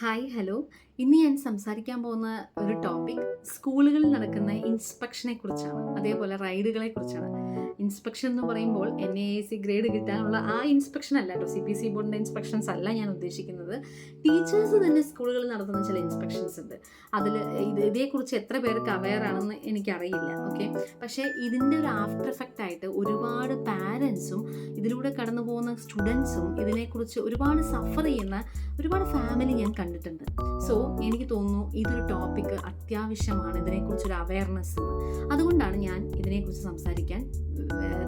Hi hello. ഇന്ന് ഞാൻ സംസാരിക്കാൻ പോകുന്ന ഒരു ടോപ്പിക് സ്കൂളുകളിൽ നടക്കുന്ന ഇൻസ്പെക്ഷനെ കുറിച്ചാണ്, അതേപോലെ റൈഡുകളെ കുറിച്ചാണ്. ഇൻസ്പെക്ഷൻ എന്ന് പറയുമ്പോൾ NAAC ഗ്രേഡ് കിട്ടാനുള്ള ആ ഇൻസ്പെക്ഷൻ അല്ല കേട്ടോ, CBSE ബോർഡിൻ്റെ ഇൻസ്പെക്ഷൻസ് അല്ല ഞാൻ ഉദ്ദേശിക്കുന്നത്. ടീച്ചേഴ്സ് തന്നെ സ്കൂളുകളിൽ നടത്തുന്ന ചില ഇൻസ്പെക്ഷൻസ് ഉണ്ട്. അതിൽ ഇതേക്കുറിച്ച് എത്ര പേർക്ക് അവെയർ ആണെന്ന് എനിക്കറിയില്ല. ഓക്കെ, പക്ഷേ ഇതിൻ്റെ ഒരു ആഫ്റ്റർ എഫക്റ്റ് ആയിട്ട് ഒരുപാട് പാരൻസും ഇതിലൂടെ കടന്നു പോകുന്ന സ്റ്റുഡൻസും ഇതിനെക്കുറിച്ച് ഒരുപാട് സഫർ ചെയ്യുന്ന ഒരുപാട് ഫാമിലി ഞാൻ കണ്ടിട്ടുണ്ട്. സോ എനിക്ക് തോന്നുന്നു ഇതൊരു ടോപ്പിക്ക് അത്യാവശ്യമാണ്, ഇതിനെക്കുറിച്ചൊരു അവയർനെസ്. അതുകൊണ്ടാണ് ഞാൻ ഇതിനെക്കുറിച്ച് സംസാരിക്കാൻ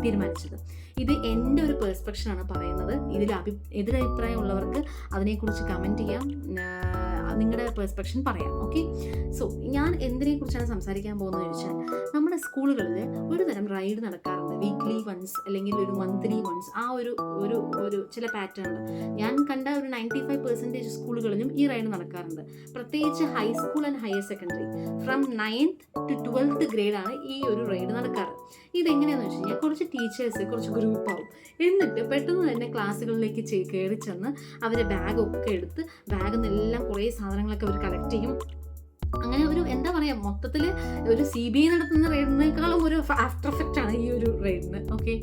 തീരുമാനിച്ചത്. ഇത് എൻ്റെ ഒരു പെർസ്പെക്ഷനാണ് പറയുന്നത്. ഇതിൽ എതിരഭിപ്രായം ഉള്ളവർക്ക് അതിനെക്കുറിച്ച് കമൻറ്റ് ചെയ്യാം, നിങ്ങളുടെ പെർസ്പെക്ഷൻ പറയാം. ഓക്കെ, സോ ഞാൻ എന്തിനെക്കുറിച്ചാണ് സംസാരിക്കാൻ പോകുന്നത് ചോദിച്ചാൽ, നമ്മുടെ സ്കൂളുകളിൽ ഒരു തരം റൈഡ് നടക്കാറുണ്ട്, വീക്ക്ലി വൺസ് അല്ലെങ്കിൽ ഒരു മന്ത്ലി വൺസ്. ആ ഒരു ഒരു ഒരു ചില പാറ്റേൺ ഞാൻ കണ്ട ഒരു 95% സ്കൂളുകളിലും ഈ റൈഡ് നടക്കാറുണ്ട്. പ്രത്യേകിച്ച് high school and higher secondary, from 9th to 12th ഗ്രേഡാണ് ഈ ഒരു റൈഡ് നടക്കാറ്. ഇതെങ്ങനെയാണെന്ന് വെച്ച് കഴിഞ്ഞാൽ, കുറച്ച് ടീച്ചേഴ്സ് കുറച്ച് ഗ്രൂപ്പ് ആവും, എന്നിട്ട് പെട്ടെന്ന് തന്നെ ക്ലാസ്സുകളിലേക്ക് കയറി ചെന്ന് അവരെ ബാഗൊക്കെ എടുത്ത് ബാഗിൽ നിന്നെല്ലാം കുറേ സാധനങ്ങളൊക്കെ അവർ കളക്ട് ചെയ്യും. അങ്ങനെ ഒരു എന്താ പറയുക, മൊത്തത്തിൽ ഒരു CBI നടത്തുന്ന റെയ്ഡിനേക്കാളും ഒരു ആഫ്റ്റർ എഫക്റ്റ് ആണ് ഈ ഒരു റെയ്ഡിന്. ഓക്കെ,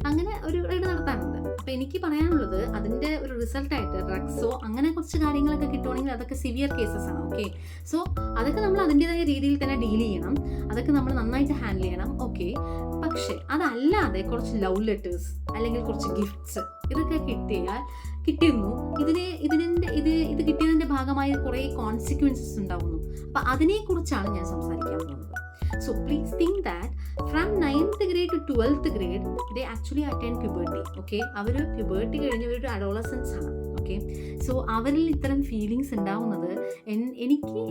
അങ്ങനെ ഒരു റെയ്ഡ് നടത്താറുണ്ട്. അപ്പോൾ എനിക്ക് പറയാനുള്ളത്, അതിൻ്റെ ഒരു റിസൾട്ടായിട്ട് ഡ്രഗ്സോ അങ്ങനെ കുറച്ച് കാര്യങ്ങളൊക്കെ കിട്ടുവാണെങ്കിൽ അതൊക്കെ സിവിയർ കേസസ് ആണ്. ഓക്കെ, സോ അതൊക്കെ നമ്മൾ അതിൻ്റെതായ രീതിയിൽ തന്നെ ഡീൽ ചെയ്യണം, അതൊക്കെ നമ്മൾ നന്നായിട്ട് ഹാൻഡിൽ ചെയ്യണം. ഓക്കെ, പക്ഷേ അതല്ലാതെ കുറച്ച് ലവ് ലെറ്റേഴ്സ് അല്ലെങ്കിൽ കുറച്ച് ഗിഫ്റ്റ്സ് ഇതൊക്കെ കിട്ടിയിരുന്നു, ഇത് കിട്ടിയതിൻ്റെ ഭാഗമായി കുറേ കോൺസിക്വൻസസ് ഉണ്ടാവുന്നു. അപ്പം അതിനെക്കുറിച്ചാണ് ഞാൻ സംസാരിക്കാൻ പോകുന്നത്. So please think that from 9th grade to 12th grade they actually attain puberty. Okay, our puberty കഴിഞ്ഞവരൊരു adolescence ആണ്. ഓക്കെ, സോ അവരിൽ ഇത്തരം ഫീലിങ്സ് ഉണ്ടാവുന്നത്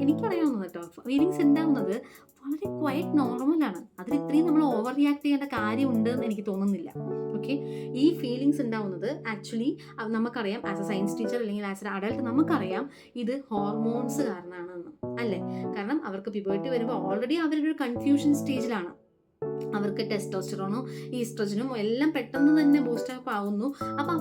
എനിക്കറിയാവുന്നത് കേട്ടോ, ഫീലിങ്സ് ഉണ്ടാവുന്നത് വളരെ ക്വയറ്റ് നോർമലാണ്. അതിൽ ഇത്രയും നമ്മൾ ഓവർ റിയാക്ട് ചെയ്യേണ്ട കാര്യമുണ്ട് എന്ന് എനിക്ക് തോന്നുന്നില്ല. ഓക്കെ, ഈ ഫീലിങ്സ് ഉണ്ടാവുന്നത് ആക്ച്വലി നമുക്കറിയാം, ആസ് എ സയൻസ് ടീച്ചർ അല്ലെങ്കിൽ ആസ് എ അഡൾട്ട് നമുക്കറിയാം ഇത് ഹോർമോൺസ് കാരണമാണെന്ന്, അല്ലേ? കാരണം അവർക്ക് പ്യൂബർട്ടി വരുമ്പോൾ ഓൾറെഡി അവരൊരു കൺഫ്യൂഷൻ സ്റ്റേജിലാണ്. അവർക്ക് ടെസ്റ്റോസ്റ്ററോണും ഈസ്ട്രജനും എല്ലാം പെട്ടെന്ന് തന്നെ ബൂസ്റ്റപ്പ് ആവുന്നു. അപ്പോൾ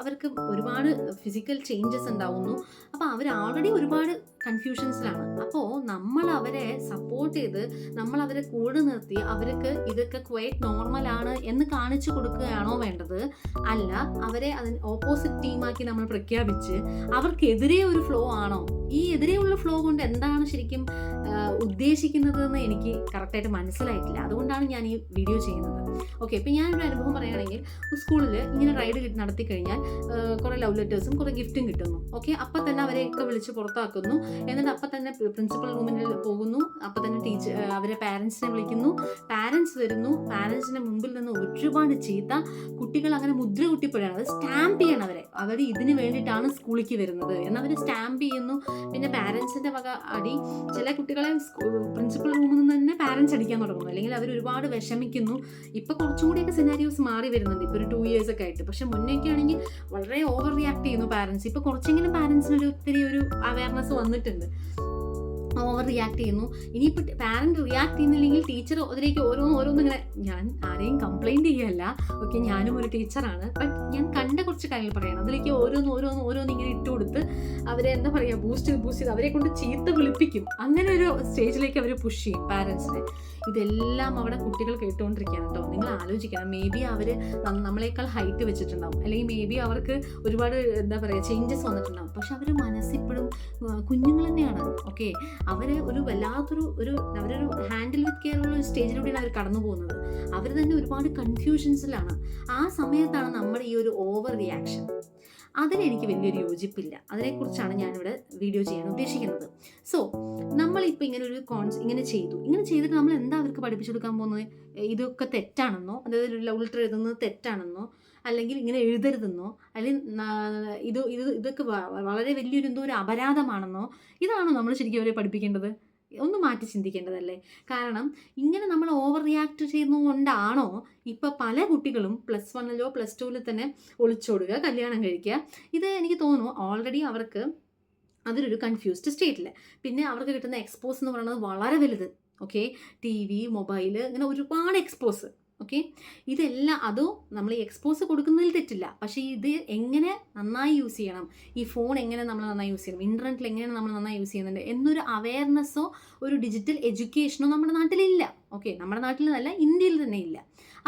അവർക്ക് ഒരുപാട് ഫിസിക്കൽ ചേഞ്ചസ് ഉണ്ടാവുന്നു. അപ്പോൾ അവർ ഓൾറെഡി ഒരുപാട് കൺഫ്യൂഷൻസിലാണ്. അപ്പോൾ നമ്മൾ അവരെ സപ്പോർട്ട് ചെയ്ത് നമ്മൾ അവരെ കൂടെ നിർത്തി അവർക്ക് ഇതൊക്കെ ക്വയറ്റ് നോർമലാണ് എന്ന് കാണിച്ചു കൊടുക്കുകയാണോ വേണ്ടത്? അല്ല, അവരെ അതിന് ഓപ്പോസിറ്റ് ടീമാക്കി നമ്മൾ പ്രഖ്യാപിച്ച് അവർക്കെതിരെ ഒരു ഫ്ലോ ആണോ? ഈ എതിരെയുള്ള ഫ്ലോ കൊണ്ട് എന്താണ് ശരിക്കും ഉദ്ദേശിക്കുന്നതെന്ന് എനിക്ക് കറക്റ്റായിട്ട് മനസ്സിലായിട്ടില്ല. അതുകൊണ്ടാണ് ഞാൻ ഈ വീഡിയോ ചെയ്യുന്നത്. ഓക്കെ, ഇപ്പം ഞാനൊരു അനുഭവം പറയുകയാണെങ്കിൽ, സ്കൂളിൽ ഇങ്ങനെ റൈഡ് നടത്തി കഴിഞ്ഞാൽ കുറേ ലവ് ലെറ്റേഴ്സും കുറേ ഗിഫ്റ്റും കിട്ടുന്നു. ഓക്കെ, അപ്പം തന്നെ അവരെയൊക്കെ വിളിച്ച് പുറത്താക്കുന്നു. എന്നിട്ട് അപ്പം തന്നെ പ്രിൻസിപ്പൽ റൂമിൽ പോകുന്നു. അപ്പം തന്നെ അവരെ പാരൻസിനെ വിളിക്കുന്നു. പാരൻസ് വരുന്നു. പാരൻസിൻ്റെ മുമ്പിൽ നിന്ന് ഒരുപാട് ചീത്ത. കുട്ടികൾ അങ്ങനെ മുദ്ര കുട്ടിപ്പോഴാണ്, അത് സ്റ്റാമ്പ് ചെയ്യണം അവർ ഇതിന് വേണ്ടിയിട്ടാണ് സ്കൂളിലേക്ക് വരുന്നത് എന്നവർ സ്റ്റാമ്പ് ചെയ്യുന്നു. പിന്നെ പാരൻസിൻ്റെ വക അടി. ചില കുട്ടികളെ പ്രിൻസിപ്പൽ റൂമിൽ നിന്ന് തന്നെ പാരൻസ് അടിക്കാൻ തുടങ്ങുന്നു, അല്ലെങ്കിൽ അവർ ഒരുപാട് വിഷമിക്കുന്നു. ഇപ്പോൾ കുറച്ചും കൂടിയൊക്കെ സിനാരിയോസ് മാറി വരുന്നുണ്ട്, ഇപ്പോൾ ഒരു 2 years ഒക്കെ ആയിട്ട്. പക്ഷെ മുന്നേയൊക്കെ ആണെങ്കിൽ വളരെ ഓവർ റിയാക്ട് ചെയ്യുന്നു പാരൻസ്. ഇപ്പോൾ കുറച്ചെങ്കിലും പാരൻസിനൊരു ഒത്തിരി ഒരു അവയർനെസ് വന്നിട്ടുണ്ട്. ഓവർ റിയാക്ട് ചെയ്യുന്നു. ഇനിയിപ്പോൾ പാരൻറ്റ് റിയാക്ട് ചെയ്യുന്നില്ലെങ്കിൽ ടീച്ചർ അതിലേക്ക് ഓരോന്നും ഇങ്ങനെ, ഞാൻ ആരെയും കംപ്ലൈൻറ്റ് ചെയ്യല്ല, ഓക്കെ, ഞാനും ഒരു ടീച്ചറാണ്, ബട്ട് ഞാൻ കണ്ട കുറച്ച് കാര്യങ്ങൾ പറയണം. അതിലേക്ക് ഓരോന്ന് ഇങ്ങനെ ഇട്ട് കൊടുത്ത് അവരെ എന്താ പറയുക, ബൂസ്റ്റ് ചെയ്ത് അവരെ കൊണ്ട് ചീത്ത വിളിപ്പിക്കും. അങ്ങനെ ഒരു സ്റ്റേജിലേക്ക് അവർ പുഷ് ചെയ്യും പാരൻസിനെ. ഇതെല്ലാം അവിടെ കുട്ടികൾ കേട്ടുകൊണ്ടിരിക്കുകയാണ് കേട്ടോ. നിങ്ങൾ ആലോചിക്കണം, മേ ബി അവർ നമ്മളെക്കാൾ ഹൈറ്റ് വെച്ചിട്ടുണ്ടാവും, അല്ലെങ്കിൽ മേ ബി അവർക്ക് ഒരുപാട് എന്താ പറയുക ചേഞ്ചസ് വന്നിട്ടുണ്ടാവും. പക്ഷെ അവർ മനസ്സിപ്പോഴും കുഞ്ഞുങ്ങൾ തന്നെയാണ്. ഓക്കെ, അവർ ഒരു വല്ലാത്തൊരു അവരൊരു ഹാൻഡിൽ വിത്ത് കെയർ ഉള്ള ഒരു സ്റ്റേജിലൂടെയാണ് അവർ കടന്നു പോകുന്നത്. അവർ തന്നെ ഒരുപാട് കൺഫ്യൂഷൻസിലാണ്. ആ സമയത്താണ് നമ്മുടെ ഈ ഒരു ഓവർ റിയാക്ഷൻ. അതിലെനിക്ക് വലിയൊരു യോജിപ്പില്ല. അതിനെക്കുറിച്ചാണ് ഞാനിവിടെ വീഡിയോ ചെയ്യാൻ ഉദ്ദേശിക്കുന്നത്. സോ നമ്മളിപ്പോൾ ഇങ്ങനെ ചെയ്തിട്ട് നമ്മൾ എന്താ അവർക്ക് പഠിപ്പിച്ചു കൊടുക്കാൻ പോകുന്നത്? ഇതൊക്കെ തെറ്റാണെന്നോ, അതായത് ഒരു ലവ് ലെറ്റർ എഴുതുന്നത് തെറ്റാണെന്നോ, അല്ലെങ്കിൽ ഇങ്ങനെ എഴുതരുതെന്നോ, അല്ലെങ്കിൽ ഇതൊക്കെ വളരെ വലിയൊരു എന്തോ ഒരു അപരാധമാണെന്നോ, ഇതാണോ നമ്മൾ ശരിക്കും അവരെ പഠിപ്പിക്കേണ്ടത്? ഒന്ന് മാറ്റി ചിന്തിക്കേണ്ടതല്ലേ? കാരണം ഇങ്ങനെ നമ്മൾ ഓവർ റിയാക്ട് ചെയ്യുന്നതുകൊണ്ടാണോ ഇപ്പോൾ പല കുട്ടികളും +1 +2 തന്നെ ഒളിച്ചോടുക, കല്യാണം കഴിക്കുക? ഇത് എനിക്ക് തോന്നുന്നു ഓൾറെഡി അവർക്ക് അതിലൊരു കൺഫ്യൂസ്ഡ് സ്റ്റേറ്റിൽ. പിന്നെ അവർക്ക് കിട്ടുന്ന എക്സ്പോസ് എന്ന് പറയുന്നത് വളരെ വലുത്. ഓക്കെ, TV, മൊബൈൽ, ഇങ്ങനെ ഒരുപാട് എക്സ്പോസ്. ഓക്കെ, ഇതെല്ലാം അതോ നമ്മൾ ഈ എക്സ്പോസ് കൊടുക്കുന്നതിൽ തെറ്റില്ല, പക്ഷേ ഇത് എങ്ങനെ നന്നായി യൂസ് ചെയ്യണം, ഈ ഫോൺ എങ്ങനെ നമ്മൾ നന്നായി യൂസ് ചെയ്യണം, ഇൻ്റർനെറ്റിൽ എങ്ങനെ നമ്മൾ നന്നായി യൂസ് ചെയ്യുന്നുണ്ട് എന്നൊരു അവയർനെസ്സോ ഒരു ഡിജിറ്റൽ എഡ്യൂക്കേഷനോ നമ്മുടെ നാട്ടിലില്ല. ഓക്കെ, നമ്മുടെ നാട്ടിൽ നല്ല ഇന്ത്യയിൽ തന്നെ ഇല്ല.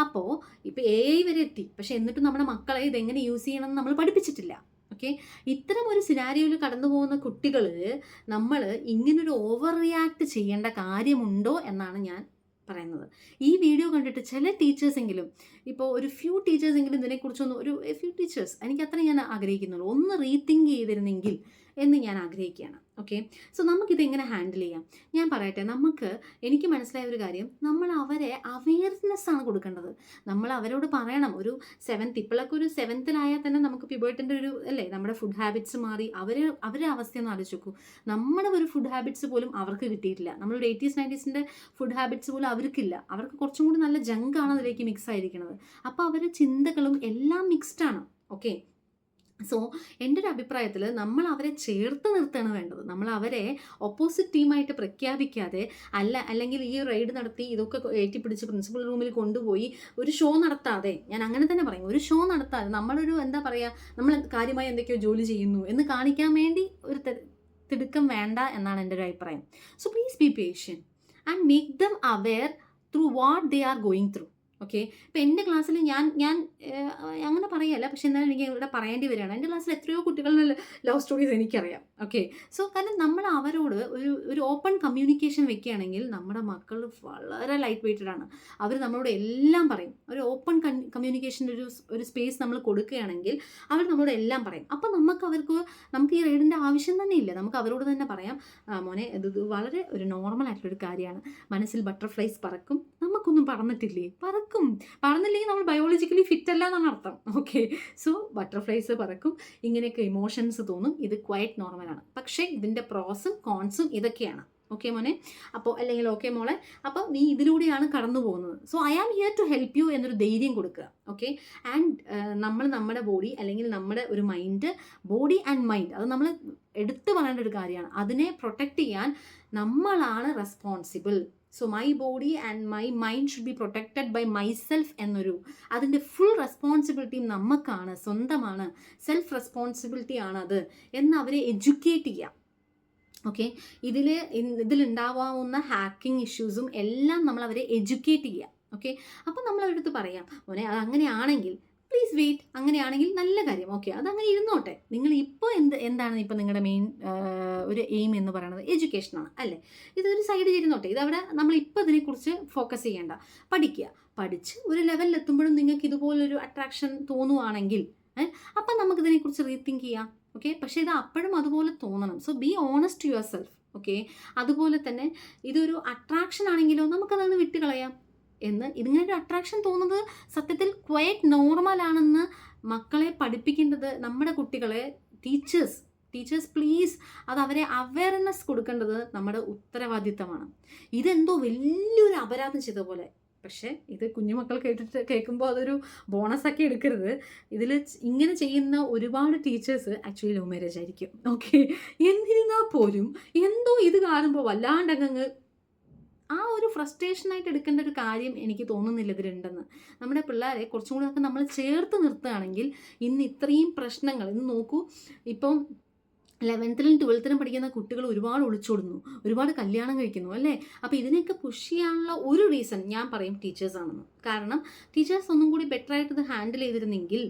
അപ്പോൾ ഇപ്പോൾ AI വരെ എത്തി, പക്ഷേ എന്നിട്ടും നമ്മുടെ മക്കളെ ഇതെങ്ങനെ യൂസ് ചെയ്യണം എന്ന് നമ്മൾ പഠിപ്പിച്ചിട്ടില്ല. ഓക്കെ, ഇത്തരം ഒരു സിനാരിയോയിൽ കടന്നു പോകുന്ന കുട്ടികൾ നമ്മൾ ഇങ്ങനൊരു ഓവർ റിയാക്ട് ചെയ്യേണ്ട കാര്യമുണ്ടോ എന്നാണ് ഞാൻ പറയുന്നത്. ഈ വീഡിയോ കണ്ടിട്ട് ചില ടീച്ചേഴ്സെങ്കിലും, ഇപ്പോൾ ഒരു ഫ്യൂ ടീച്ചേഴ്സെങ്കിലും ഇതിനെക്കുറിച്ചൊന്ന് ഫ്യൂ ടീച്ചേഴ്സ്, എനിക്ക് അത്ര ഞാൻ ആഗ്രഹിക്കുന്നുള്ളൂ, ഒന്ന് റീതിങ്ക് ചെയ്തിരുന്നെങ്കിൽ എന്ന് ഞാൻ ആഗ്രഹിക്കുകയാണ്. ഓക്കെ, സോ നമുക്കിത് എങ്ങനെ ഹാൻഡിൽ ചെയ്യാം? ഞാൻ പറയട്ടെ, എനിക്ക് മനസ്സിലായ ഒരു കാര്യം, നമ്മൾ അവരെ അവെയർനെസ്സാണ് കൊടുക്കേണ്ടത്. നമ്മൾ അവരോട് പറയണം, ഒരു ഇപ്പോഴൊക്കെ ഒരു 7th തന്നെ നമുക്ക് പിബേർട്ടിൻ്റെ ഒരു അല്ലേ, നമ്മുടെ ഫുഡ് ഹാബിറ്റ്സ് മാറി. അവരുടെ അവസ്ഥയൊന്നും ആലോചിച്ച് നോക്കൂ. നമ്മുടെ ഒരു ഫുഡ് ഹാബിറ്റ്സ് പോലും അവർക്ക് കിട്ടിയിട്ടില്ല. നമ്മളൊരു 80s 90s ഫുഡ് ഹാബിറ്റ്സ് പോലും അവർക്കില്ല. അവർക്ക് കുറച്ചും കൂടി നല്ല ജങ്കാണ് അതിലേക്ക് മിക്സ് ആയിരിക്കുന്നത്. അപ്പോൾ അവരുടെ ചിന്തകളും എല്ലാം മിക്സ്ഡാണ്. ഓക്കെ, സോ എൻ്റെ ഒരു അഭിപ്രായത്തിൽ നമ്മൾ അവരെ ചേർത്ത് നിർത്തുകയാണ് വേണ്ടത്. നമ്മൾ അവരെ ഓപ്പോസിറ്റ് ടീമായിട്ട് പ്രഖ്യാപിക്കാതെ, അല്ലെങ്കിൽ ഈ റെയ്ഡ് നടത്തി ഇതൊക്കെ ഏറ്റിപ്പിടിച്ച് പ്രിൻസിപ്പൽ റൂമിൽ കൊണ്ടുപോയി ഒരു ഷോ നടത്താതെ, ഞാൻ അങ്ങനെ തന്നെ പറയും, ഒരു ഷോ നടത്താതെ നമ്മളൊരു എന്താ പറയുക, നമ്മൾ കാര്യമായി എന്തൊക്കെയോ ജോലി ചെയ്യുന്നു എന്ന് കാണിക്കാൻ വേണ്ടി ഒരു തിടുക്കം വേണ്ട എന്നാണ് എൻ്റെ ഒരു അഭിപ്രായം. So please be patient and make them aware through what they are going through. Okay, ഇപ്പോൾ എൻ്റെ ക്ലാസ്സിൽ ഞാൻ അങ്ങനെ പറയല്ല, പക്ഷെ എന്നാലും എനിക്ക് ഇവിടെ പറയേണ്ടി വരികയാണ്. എൻ്റെ ക്ലാസ്സിൽ എത്രയോ കുട്ടികളുടെ ലവ് സ്റ്റോറീസ് എനിക്കറിയാം. ഓക്കെ, സോ കാരണം നമ്മൾ അവരോട് ഒരു ഓപ്പൺ കമ്മ്യൂണിക്കേഷൻ വെക്കുകയാണെങ്കിൽ നമ്മുടെ മക്കൾ വളരെ ലൈറ്റ് വെയ്റ്റഡ് ആണ്. അവർ നമ്മളോട് എല്ലാം പറയും. ഒരു ഓപ്പൺ കമ്മ്യൂണിക്കേഷൻ്റെ ഒരു സ്പേസ് നമ്മൾ കൊടുക്കുകയാണെങ്കിൽ അവർ നമ്മളോട് എല്ലാം പറയും. അപ്പം നമുക്ക് ഈ റെയ്ഡിൻ്റെ ആവശ്യം തന്നെ ഇല്ല. നമുക്ക് അവരോട് തന്നെ പറയാം, മോനെ ഇത് വളരെ ഒരു നോർമൽ ആയിട്ടുള്ളൊരു കാര്യമാണ്. മനസ്സിൽ ബട്ടർഫ്ലൈസ് പറക്കും, നമുക്കൊന്നും പറന്നിട്ടില്ലേ? പറന്നില്ലെങ്കിൽ നമ്മൾ ബയോളജിക്കലി ഫിറ്റ് അല്ല എന്നാണ് അർത്ഥം. ഓക്കെ, സോ ബട്ടർഫ്ലൈസ് പറക്കും, ഇങ്ങനെയൊക്കെ ഇമോഷൻസ് തോന്നും, ഇത് ക്വൈറ്റ് നോർമലാണ്. പക്ഷേ ഇതിൻ്റെ പ്രോസും കോൺസും ഇതൊക്കെയാണ്. ഓക്കെ മോനെ, അപ്പോൾ അല്ലെങ്കിൽ ഓക്കെ മോളെ, അപ്പോൾ നീ ഇതിലൂടെയാണ് കടന്നു പോകുന്നത്. So I am here to help you എന്നൊരു ധൈര്യം കൊടുക്കുക. ഓക്കെ, ആൻഡ് നമ്മുടെ ബോഡി അല്ലെങ്കിൽ നമ്മുടെ ഒരു ബോഡി ആൻഡ് മൈൻഡ്, അത് നമ്മൾ എടുത്തു പറയേണ്ട ഒരു കാര്യമാണ്. അതിനെ പ്രൊട്ടക്റ്റ് ചെയ്യാൻ നമ്മളാണ് responsible. So my body and my mind should be protected by myself അതിൻ്റെ ഫുൾ റെസ്പോൺസിബിലിറ്റി നമുക്കാണ്, സ്വന്തമാണ്, സെൽഫ് റെസ്പോൺസിബിലിറ്റി ആണത് എന്ന് അവരെ എഡ്യൂക്കേറ്റ് ചെയ്യാം. ഓക്കെ, ഇതിലുണ്ടാവാവുന്ന ഹാക്കിംഗ് ഇഷ്യൂസും എല്ലാം നമ്മൾ അവരെ എഡ്യൂക്കേറ്റ് ചെയ്യുക. ഓക്കെ, അപ്പോൾ നമ്മളവരുടെ അടുത്ത് പറയാം, മോനെ അത് അങ്ങനെയാണെങ്കിൽ പ്ലീസ് വെയിറ്റ്, അങ്ങനെയാണെങ്കിൽ നല്ല കാര്യം. ഓക്കെ, അതങ്ങനെ ഇരുന്നോട്ടെ. നിങ്ങൾ ഇപ്പോൾ എന്താണ് ഇപ്പോൾ നിങ്ങളുടെ മെയിൻ ഒരു എയിം എന്ന് പറയുന്നത് എഡ്യൂക്കേഷനാണ് അല്ലേ? ഇതൊരു സൈഡിൽ ഇരുന്നോട്ടെ. ഇതവിടെ നമ്മളിപ്പോൾ ഇതിനെക്കുറിച്ച് ഫോക്കസ് ചെയ്യേണ്ട. പഠിച്ച് ഒരു ലെവലിൽ എത്തുമ്പോഴും നിങ്ങൾക്ക് ഇതുപോലൊരു അട്രാക്ഷൻ തോന്നുവാണെങ്കിൽ അപ്പം നമുക്കിതിനെക്കുറിച്ച് റീതിങ്ക് ചെയ്യാം. ഓക്കെ, പക്ഷേ ഇത് അപ്പോഴും അതുപോലെ തോന്നണം. So be honest to yourself. Okay, അതുപോലെ തന്നെ ഇതൊരു അട്രാക്ഷൻ ആണെങ്കിലോ നമുക്കതൊന്ന് വിട്ടുകളയാം. ഇതിങ്ങനെ ഒരു അട്രാക്ഷൻ തോന്നുന്നത് സത്യത്തിൽ ക്വയറ്റ് നോർമലാണെന്ന് മക്കളെ പഠിപ്പിക്കേണ്ടത് നമ്മുടെ കുട്ടികളെ ടീച്ചേഴ്സ് പ്ലീസ് അത് അവരെ അവയർനെസ് കൊടുക്കേണ്ടത് നമ്മുടെ ഉത്തരവാദിത്തമാണ്. ഇതെന്തോ വലിയൊരു അപരാധം ചെയ്ത പോലെ. പക്ഷേ ഇത് കുഞ്ഞുമക്കൾ കേൾക്കുമ്പോൾ അതൊരു ബോണസാക്കി എടുക്കരുത്. ഇതിൽ ഇങ്ങനെ ചെയ്യുന്ന ഒരുപാട് ടീച്ചേഴ്സ് ആക്ച്വലി ലവ് മാരേജ് ആയിരിക്കും. ഓക്കെ, എന്നിരുന്നാൽ പോലും എന്തോ ഇത് കാണുമ്പോൾ വല്ലാണ്ടങ്ങ് ആ ഒരു ഫ്രസ്ട്രേഷനായിട്ട് എടുക്കേണ്ട ഒരു കാര്യം എനിക്ക് തോന്നുന്നില്ല ഇതിലുണ്ടെന്ന്. നമ്മുടെ പിള്ളേരെ കുറച്ചും കൂടി ഒക്കെ നമ്മൾ ചേർത്ത് നിർത്തുകയാണെങ്കിൽ ഇന്ന് ഇത്രയും പ്രശ്നങ്ങൾ ഇന്ന് നോക്കൂ. ഇപ്പം 11th 12th പഠിക്കുന്ന കുട്ടികൾ ഒരുപാട് ഒളിച്ചോടുന്നു, ഒരുപാട് കല്യാണം കഴിക്കുന്നു അല്ലേ? അപ്പോൾ ഇതിനെയൊക്കെ പുഷ് ചെയ്യാനുള്ള ഒരു റീസൺ ഞാൻ പറയും ടീച്ചേഴ്സാണെന്ന്. കാരണം ടീച്ചേഴ്സ് ഒന്നും കൂടി ബെറ്ററായിട്ട് ഇത് ഹാൻഡിൽ ചെയ്തിരുന്നെങ്കിൽ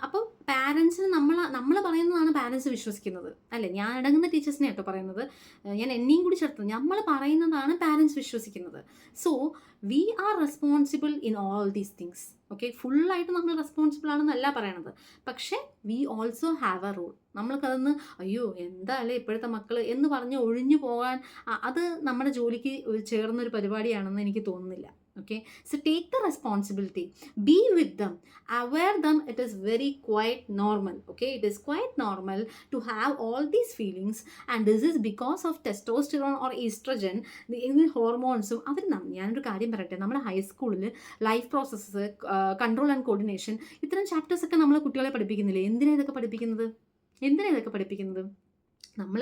അപ്പോൾ പാരൻസിന് നമ്മൾ പറയുന്നതാണ് പാരൻസ് വിശ്വസിക്കുന്നത് അല്ലേ? ഞാൻ അടങ്ങുന്ന ടീച്ചേഴ്സിനെ കേട്ടോ പറയുന്നത്, ഞാൻ എന്നെയും കൂടി ചേർത്തത്. നമ്മൾ പറയുന്നതാണ് പാരൻസ് വിശ്വസിക്കുന്നത്. So we are responsible in all these things. Okay, ഫുള്ളായിട്ട് നമ്മൾ റെസ്പോൺസിബിൾ ആണെന്നല്ല പറയണത്, പക്ഷേ we also have a role. നമ്മൾക്കതൊന്ന് അയ്യോ എന്താ അല്ലേ ഇപ്പോഴത്തെ മക്കൾ എന്ന് പറഞ്ഞ് ഒഴിഞ്ഞു പോകാൻ അത് നമ്മുടെ ജോലിക്ക് ചേർന്നൊരു പരിപാടിയാണെന്ന് എനിക്ക് തോന്നുന്നില്ല. Okay, so take the responsibility, be with them, aware them. It is very quite normal. Okay, it is quite normal to have all these feelings, and this is because of testosterone or estrogen, the hormones. ഞാനൊരു കാര്യം പറയട്ടെ, നമ്മുടെ ഹൈസ്കൂളിൽ life process, control and coordination, ഇത്തരം chapters ഒക്കെ നമ്മൾ കുട്ടികളെ പഠിപ്പിക്കുന്നില്ലേ? എന്തിനാ ഇതൊക്കെ പഠിപ്പിക്കുന്നത്? നമ്മൾ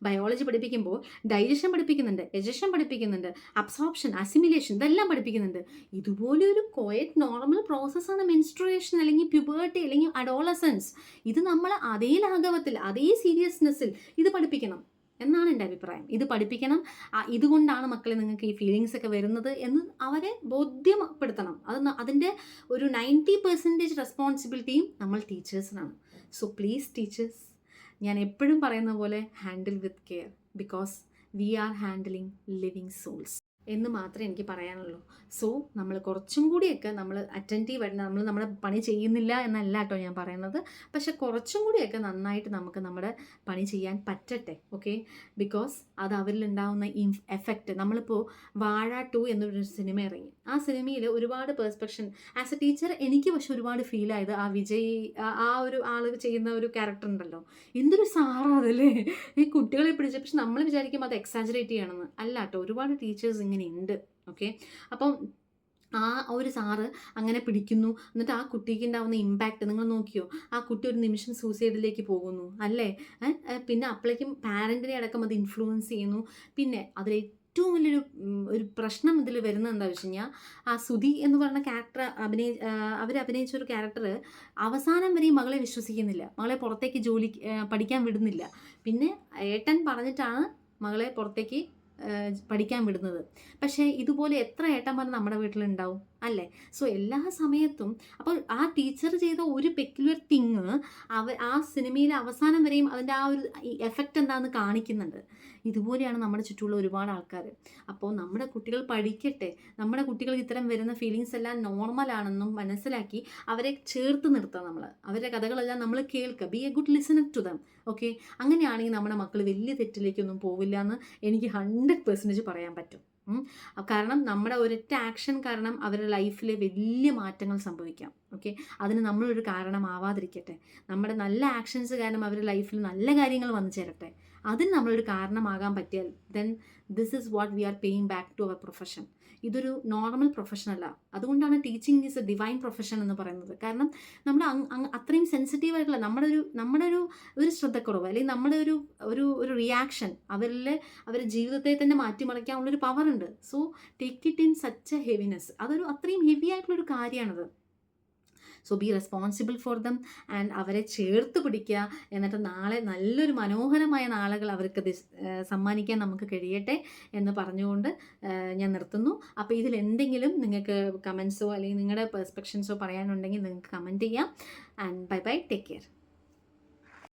ബയോളജി പഠിപ്പിക്കുമ്പോൾ ഡൈജഷൻ പഠിപ്പിക്കുന്നുണ്ട്, എജഷൻ പഠിപ്പിക്കുന്നുണ്ട്, അബ്സോർപ്ഷൻ, അസിമിലേഷൻ ഇതെല്ലാം പഠിപ്പിക്കുന്നുണ്ട്. ഇതുപോലെ ഒരു ക്വയറ്റ് നോർമൽ പ്രോസസ്സാണ് മെൻസ്ട്രുവേഷൻ അല്ലെങ്കിൽ പ്യൂബേർട്ടി അല്ലെങ്കിൽ അഡോളസൻസ്. ഇത് നമ്മൾ അതേ ലാഘവത്തിൽ അതേ സീരിയസ്നെസ്സിൽ ഇത് പഠിപ്പിക്കണം എന്നാണ് എൻ്റെ അഭിപ്രായം. ഇത് പഠിപ്പിക്കണം. ഇതുകൊണ്ടാണ് മക്കളെ നിങ്ങൾക്ക് ഈ ഫീലിങ്സ് ഒക്കെ വരുന്നത് എന്ന് അവരെ ബോധ്യപ്പെടുത്തണം. അതിൻ്റെ ഒരു 90% റെസ്പോൺസിബിലിറ്റിയും നമ്മൾ ടീച്ചേഴ്സിനാണ്. സോ പ്ലീസ് ടീച്ചേഴ്സ്, ഞാൻ എപ്പോഴും പറയുന്ന പോലെ handle with care, because we are handling living souls എന്ന് മാത്രമേ എനിക്ക് പറയാനുള്ളൂ. സോ നമ്മൾ കുറച്ചും കൂടിയൊക്കെ നമ്മൾ അറ്റൻറ്റീവ് ആയിട്ട് നമ്മൾ നമ്മുടെ പണി ചെയ്യുന്നില്ല എന്നല്ല കേട്ടോ ഞാൻ പറയുന്നത്, പക്ഷെ കുറച്ചും കൂടിയൊക്കെ നന്നായിട്ട് നമുക്ക് നമ്മുടെ പണി ചെയ്യാൻ പറ്റട്ടെ. ഓക്കെ, ബിക്കോസ് അത് അവരിലുണ്ടാവുന്ന എഫക്റ്റ്. നമ്മളിപ്പോൾ വാഴ 2 എന്നൊരു സിനിമ ഇറങ്ങി. ആ സിനിമയിൽ ഒരുപാട് പെർസ്പെക്ഷൻ ആസ് എ ടീച്ചർ എനിക്ക് പക്ഷെ ഒരുപാട് ഫീൽ ആയത് ആ വിജയ്, ആ ഒരു ആൾ ചെയ്യുന്ന ഒരു ക്യാരക്ടർ ഉണ്ടല്ലോ, എന്തൊരു സാറാതല്ലേ ഈ കുട്ടികളെ പിടിച്ച്. പക്ഷെ നമ്മൾ വിചാരിക്കും അത് എക്സാജറേറ്റ് ചെയ്യണമെന്ന്. അല്ല കേട്ടോ, ഒരുപാട് ടീച്ചേഴ്സ് ഇങ്ങനെ ഉണ്ട്. ഓക്കെ, അപ്പം ആ ഒരു സാറ് അങ്ങനെ പിടിക്കുന്നു, എന്നിട്ട് ആ കുട്ടിക്ക് ഉണ്ടാവുന്ന ഇമ്പാക്റ്റ് നിങ്ങൾ നോക്കിയോ? ആ കുട്ടി ഒരു നിമിഷം സൂസൈഡിലേക്ക് പോകുന്നു അല്ലേ? പിന്നെ അപ്പോഴേക്കും പാരൻറ്റിനെ അടക്കം അത് ഇൻഫ്ലുവൻസ് ചെയ്യുന്നു. പിന്നെ അതിൽ ഏറ്റവും വലിയൊരു ഒരു പ്രശ്നം ഇതിൽ വരുന്നത് എന്താ വെച്ച് കഴിഞ്ഞാൽ, ആ സുധി എന്ന് പറയുന്ന ക്യാരക്ടർ അവരഭിനയിച്ച ഒരു ക്യാരക്ടർ അവസാനം വരെയും മകളെ വിശ്വസിക്കുന്നില്ല, മകളെ പുറത്തേക്ക് പഠിക്കാൻ വിടുന്നില്ല. പിന്നെ ഏട്ടൻ പറഞ്ഞിട്ടാണ് മകളെ പുറത്തേക്ക് പഠിക്കാൻ വിടുന്നത്. പക്ഷേ ഇതുപോലെ എത്ര ഏട്ടന്മാർ നമ്മുടെ വീട്ടിലുണ്ടാവും അല്ലേ? സോ എല്ലാ സമയത്തും അപ്പോൾ ആ ടീച്ചർ ചെയ്ത ഒരു പെക്യുലർ തിങ് ആ സിനിമയിലെ അവസാനം വരെയും അതിൻ്റെ ആ ഒരു എഫക്റ്റ് എന്താണെന്ന് കാണിക്കുന്നുണ്ട്. ഇതുപോലെയാണ് നമ്മുടെ ചുറ്റുമുള്ള ഒരുപാട് ആൾക്കാർ. അപ്പോൾ നമ്മുടെ കുട്ടികൾ പഠിക്കട്ടെ, നമ്മുടെ കുട്ടികൾക്ക് ഇത്തരം വരുന്ന ഫീലിങ്സ് എല്ലാം നോർമലാണെന്നും മനസ്സിലാക്കി അവരെ ചേർത്ത് നിർത്തുക. അവരുടെ കഥകളെല്ലാം നമ്മൾ കേൾക്കുക. Be a good listener to them. Okay, അങ്ങനെയാണെങ്കിൽ നമ്മുടെ മക്കൾ വലിയ തെറ്റിലേക്കൊന്നും പോവില്ല എന്ന് എനിക്ക് 100% പറയാൻ പറ്റും. കാരണം നമ്മുടെ ഒരൊറ്റ ആക്ഷൻ കാരണം അവരുടെ ലൈഫിൽ വലിയ മാറ്റങ്ങൾ സംഭവിക്കാം. ഓക്കെ, അതിന് നമ്മളൊരു കാരണമാവാതിരിക്കട്ടെ. നമ്മുടെ നല്ല ആക്ഷൻസ് കാരണം അവരുടെ ലൈഫിൽ നല്ല കാര്യങ്ങൾ വന്നു ചേരട്ടെ. അതിന് നമ്മളൊരു കാരണമാകാൻ പറ്റിയാൽ then this is what we are paying back to our profession. ഇതൊരു നോർമൽ പ്രൊഫഷൻ അല്ല. അതുകൊണ്ടാണ് teaching is a divine profession എന്ന് പറയുന്നത്. കാരണം നമ്മൾ അത്രയും സെൻസിറ്റീവായിട്ടുള്ള നമ്മുടെ ഒരു ശ്രദ്ധക്കുറവ് അല്ലെങ്കിൽ നമ്മുടെ ഒരു റിയാക്ഷൻ അവരുടെ ജീവിതത്തെ തന്നെ മാറ്റിമറിക്കാനുള്ളൊരു പവറുണ്ട്. So take it in such a heaviness. അത്രയും ഹെവി ആയിട്ടുള്ളൊരു കാര്യമാണത്. So be responsible for them and അവരെ ചേർത്ത് പിടിക്കുക. എന്നിട്ട് നാളെ നല്ലൊരു മനോഹരമായ നാളുകൾ അവർക്ക് സമ്മാനിക്കാൻ നമുക്ക് കഴിയട്ടെ എന്ന് പറഞ്ഞുകൊണ്ട് ഞാൻ നിർത്തുന്നു. അപ്പോൾ ഇതിൽ എന്തെങ്കിലും നിങ്ങൾക്ക് കമൻസോ അല്ലെങ്കിൽ നിങ്ങളുടെ പെർസ്പെക്ഷൻസോ പറയാനുണ്ടെങ്കിൽ നിങ്ങൾക്ക് കമൻറ്റ് ചെയ്യാം. And bye bye, take care.